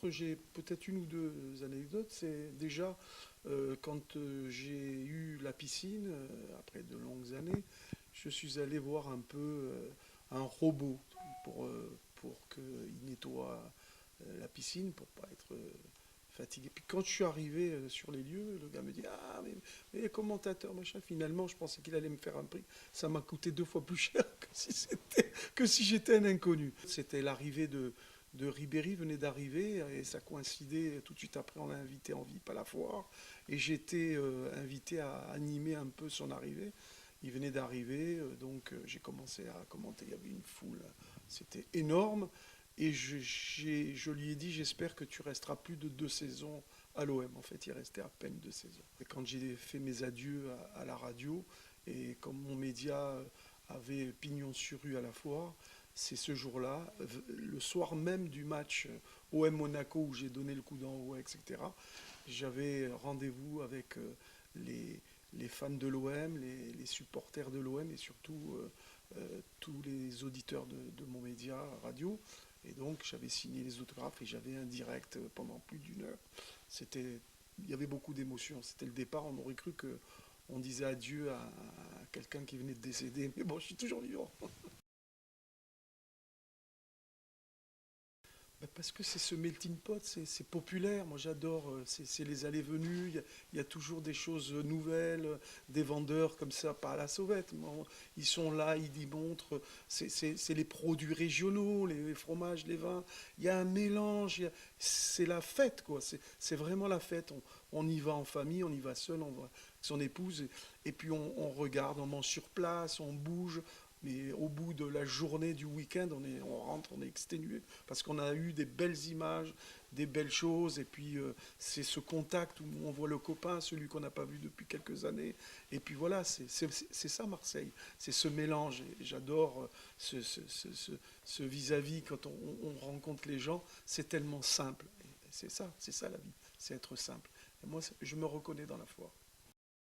contre, j'ai peut-être une ou deux anecdotes. C'est déjà quand j'ai eu la piscine, après de longues années, je suis allé voir un peu un robot pour qu'il nettoie la piscine, pour pas être fatigué. Puis quand je suis arrivé sur les lieux, le gars me dit: Ah, mais commentateur, machin, finalement, je pensais qu'il allait me faire un prix. Ça m'a coûté 2 fois plus cher que si j'étais un inconnu. C'était l'arrivée de Ribéry venait d'arriver et ça coïncidait tout de suite après, on l'a invité en VIP à la foire et j'étais invité à animer un peu son arrivée. Il venait d'arriver, donc j'ai commencé à commenter, il y avait une foule, c'était énorme et je lui ai dit j'espère que tu resteras plus de 2 saisons à l'OM. En fait, il restait à peine 2 saisons. Et quand j'ai fait mes adieux à la radio et comme mon média avait pignon sur rue à la foire, c'est ce jour-là, le soir même du match OM Monaco où j'ai donné le coup d'envoi, etc. J'avais rendez-vous avec les fans de l'OM, les supporters de l'OM et surtout tous les auditeurs de mon média radio. Et donc j'avais signé les autographes et j'avais un direct pendant plus d'1 heure. C'était, il y avait beaucoup d'émotions. C'était le départ. On aurait cru que on disait adieu à quelqu'un qui venait de décéder. Mais bon, je suis toujours vivant. Bah, parce que c'est ce melting pot, c'est populaire. Moi, j'adore. C'est les allées-venues. Il y a toujours des choses nouvelles, des vendeurs comme ça, pas à la sauvette. Bon, ils sont là, ils y montrent. C'est les produits régionaux, les fromages, les vins. Il y a un mélange. C'est la fête, quoi. C'est vraiment la fête. On y va en famille, on y va seul, on va avec son épouse. Et puis on regarde, on mange sur place, on bouge. Mais au bout de la journée du week-end, on rentre, on est exténué parce qu'on a eu des belles images, des belles choses. Et puis c'est ce contact où on voit le copain, celui qu'on n'a pas vu depuis quelques années. Et puis voilà, c'est ça Marseille. C'est ce mélange. Et j'adore ce vis-à-vis quand on rencontre les gens. C'est tellement simple. Et c'est ça la vie. C'est être simple. Et moi, je me reconnais dans la foi.